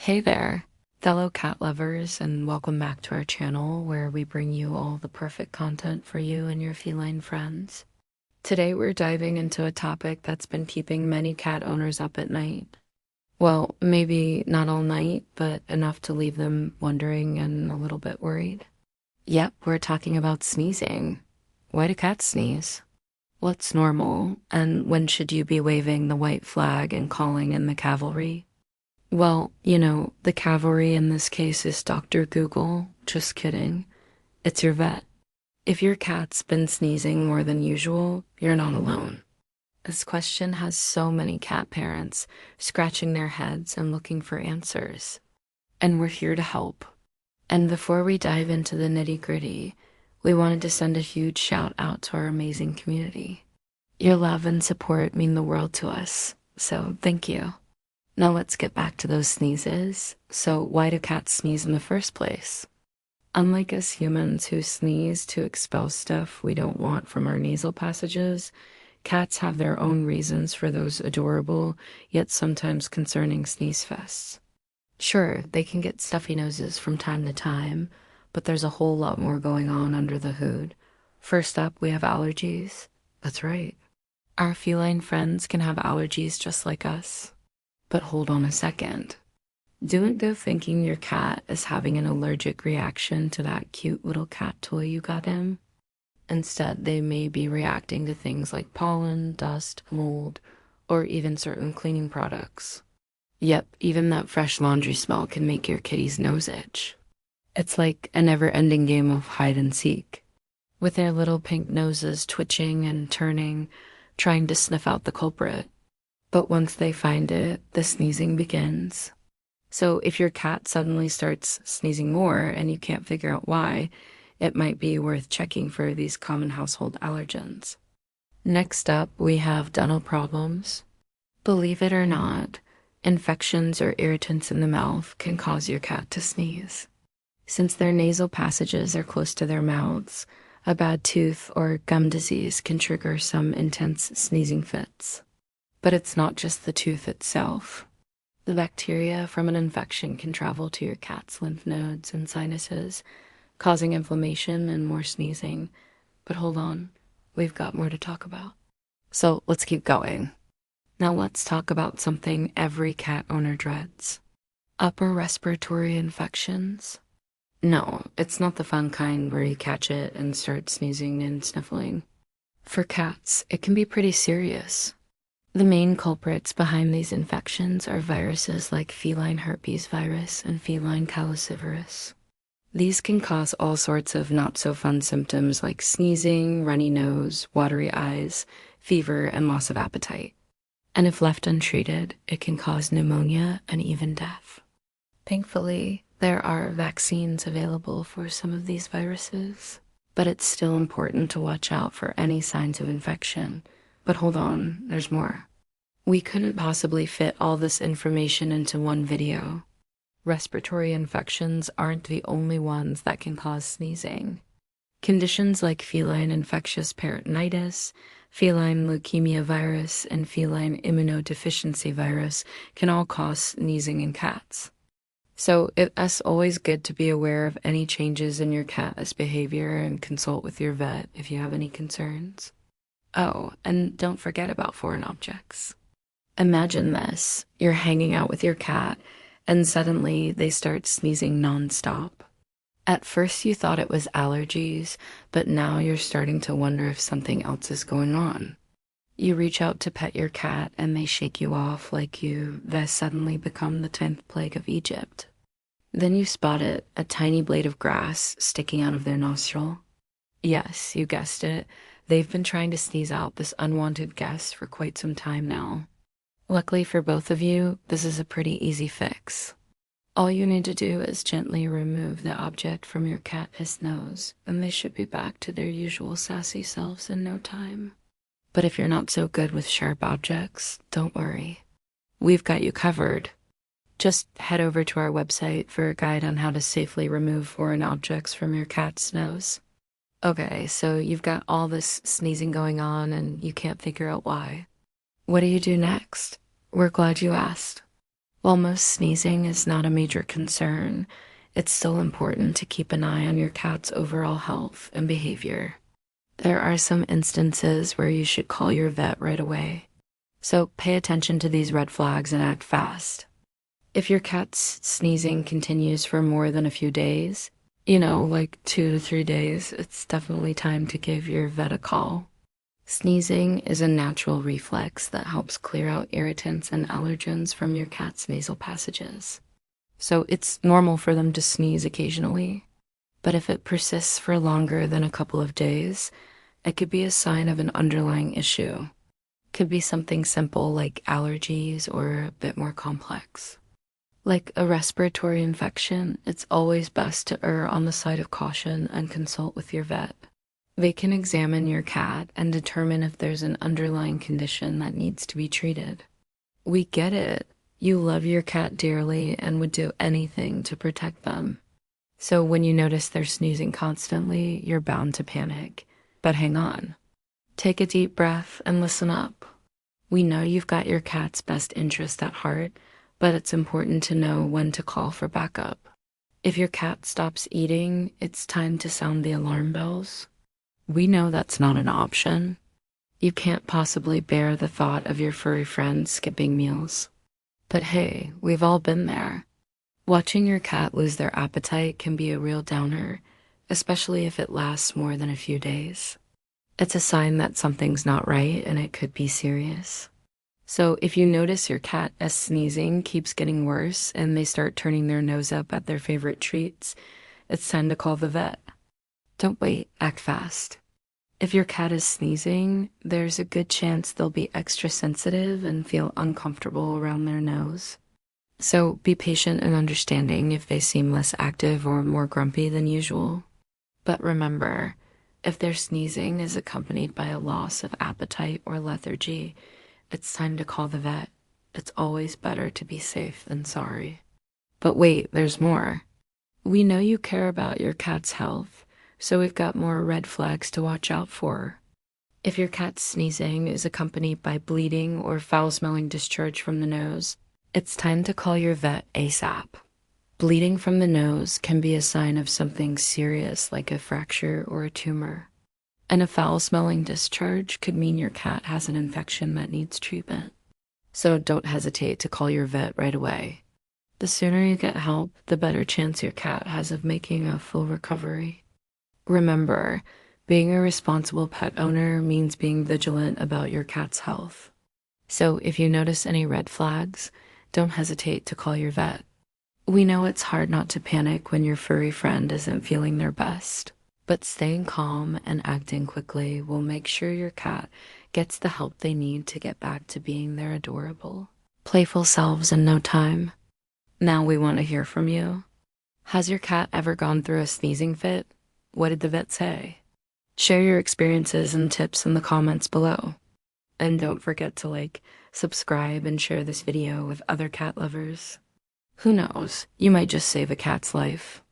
Hey there, fellow cat lovers, and welcome back to our channel where we bring you all the perfect content for you and your feline friends. Today we're diving into a topic that's been keeping many cat owners up at night. Well, maybe not all night, but enough to leave them wondering and a little bit worried. Yep, we're talking about sneezing. Why do cats sneeze? What's normal, and when should you be waving the white flag and calling in the cavalry? Well, the cavalry in this case is Dr. Google. Just kidding. It's your vet. If your cat's been sneezing more than usual, you're not alone. This question has so many cat parents scratching their heads and looking for answers. And we're here to help. And before we dive into the nitty-gritty, we wanted to send a huge shout out to our amazing community. Your love and support mean the world to us, so thank you. Now let's get back to those sneezes. So why do cats sneeze in the first place? Unlike us humans who sneeze to expel stuff we don't want from our nasal passages, cats have their own reasons for those adorable, yet sometimes concerning sneeze fests. Sure, they can get stuffy noses from time to time, but there's a whole lot more going on under the hood. First up, we have allergies. That's right. Our feline friends can have allergies just like us. But hold on a second. Don't go thinking your cat is having an allergic reaction to that cute little cat toy you got him. Instead, they may be reacting to things like pollen, dust, mold, or even certain cleaning products. Yep, even that fresh laundry smell can make your kitty's nose itch. It's like a never-ending game of hide and seek, with their little pink noses twitching and turning, trying to sniff out the culprit. But once they find it, the sneezing begins. So if your cat suddenly starts sneezing more and you can't figure out why, it might be worth checking for these common household allergens. Next up, we have dental problems. Believe it or not, infections or irritants in the mouth can cause your cat to sneeze. Since their nasal passages are close to their mouths, a bad tooth or gum disease can trigger some intense sneezing fits. But it's not just the tooth itself. The bacteria from an infection can travel to your cat's lymph nodes and sinuses, causing inflammation and more sneezing. But hold on, we've got more to talk about. So let's keep going. Now let's talk about something every cat owner dreads. Upper respiratory infections. No, it's not the fun kind where you catch it and start sneezing and sniffling. For cats, it can be pretty serious. The main culprits behind these infections are viruses like feline herpes virus and feline calicivirus. These can cause all sorts of not-so-fun symptoms like sneezing, runny nose, watery eyes, fever, and loss of appetite. And if left untreated, it can cause pneumonia and even death. Thankfully, there are vaccines available for some of these viruses, but it's still important to watch out for any signs of infection. But hold on, there's more. We couldn't possibly fit all this information into one video. Respiratory infections aren't the only ones that can cause sneezing. Conditions like feline infectious peritonitis, feline leukemia virus, and feline immunodeficiency virus can all cause sneezing in cats. So it's always good to be aware of any changes in your cat's behavior and consult with your vet if you have any concerns. Oh, and don't forget about foreign objects. Imagine this. You're hanging out with your cat, and suddenly they start sneezing nonstop. At first you thought it was allergies, but now you're starting to wonder if something else is going on. You reach out to pet your cat, and they shake you off like they've suddenly become the 10th plague of Egypt. Then you spot it, a tiny blade of grass sticking out of their nostril. Yes, you guessed it. They've been trying to sneeze out this unwanted guest for quite some time now. Luckily for both of you, this is a pretty easy fix. All you need to do is gently remove the object from your cat's nose, and they should be back to their usual sassy selves in no time. But if you're not so good with sharp objects, don't worry. We've got you covered. Just head over to our website for a guide on how to safely remove foreign objects from your cat's nose. Okay, so you've got all this sneezing going on and you can't figure out why. What do you do next? We're glad you asked. While most sneezing is not a major concern, it's still important to keep an eye on your cat's overall health and behavior. There are some instances where you should call your vet right away. So pay attention to these red flags and act fast. If your cat's sneezing continues for more than a few days, like 2 to 3 days, it's definitely time to give your vet a call. Sneezing is a natural reflex that helps clear out irritants and allergens from your cat's nasal passages. So it's normal for them to sneeze occasionally. But if it persists for longer than a couple of days, it could be a sign of an underlying issue. Could be something simple like allergies or a bit more complex. Like a respiratory infection, it's always best to err on the side of caution and consult with your vet. They can examine your cat and determine if there's an underlying condition that needs to be treated. We get it. You love your cat dearly and would do anything to protect them. So when you notice they're sneezing constantly, you're bound to panic. But hang on. Take a deep breath and listen up. We know you've got your cat's best interest at heart, but it's important to know when to call for backup. If your cat stops eating, it's time to sound the alarm bells. We know that's not an option. You can't possibly bear the thought of your furry friend skipping meals. But hey, we've all been there. Watching your cat lose their appetite can be a real downer, especially if it lasts more than a few days. It's a sign that something's not right and it could be serious. So if you notice your cat as sneezing keeps getting worse and they start turning their nose up at their favorite treats, it's time to call the vet. Don't wait, act fast. If your cat is sneezing, there's a good chance they'll be extra sensitive and feel uncomfortable around their nose. So be patient and understanding if they seem less active or more grumpy than usual. But remember, if their sneezing is accompanied by a loss of appetite or lethargy, it's time to call the vet. It's always better to be safe than sorry. But wait, there's more. We know you care about your cat's health, so we've got more red flags to watch out for. If your cat's sneezing is accompanied by bleeding or foul-smelling discharge from the nose, it's time to call your vet ASAP. Bleeding from the nose can be a sign of something serious like a fracture or a tumor. And a foul-smelling discharge could mean your cat has an infection that needs treatment. So don't hesitate to call your vet right away. The sooner you get help, the better chance your cat has of making a full recovery. Remember, being a responsible pet owner means being vigilant about your cat's health. So if you notice any red flags, don't hesitate to call your vet. We know it's hard not to panic when your furry friend isn't feeling their best, but staying calm and acting quickly will make sure your cat gets the help they need to get back to being their adorable, playful selves in no time. Now we want to hear from you. Has your cat ever gone through a sneezing fit? What did the vet say? Share your experiences and tips in the comments below. And don't forget to like, subscribe, and share this video with other cat lovers. Who knows, you might just save a cat's life.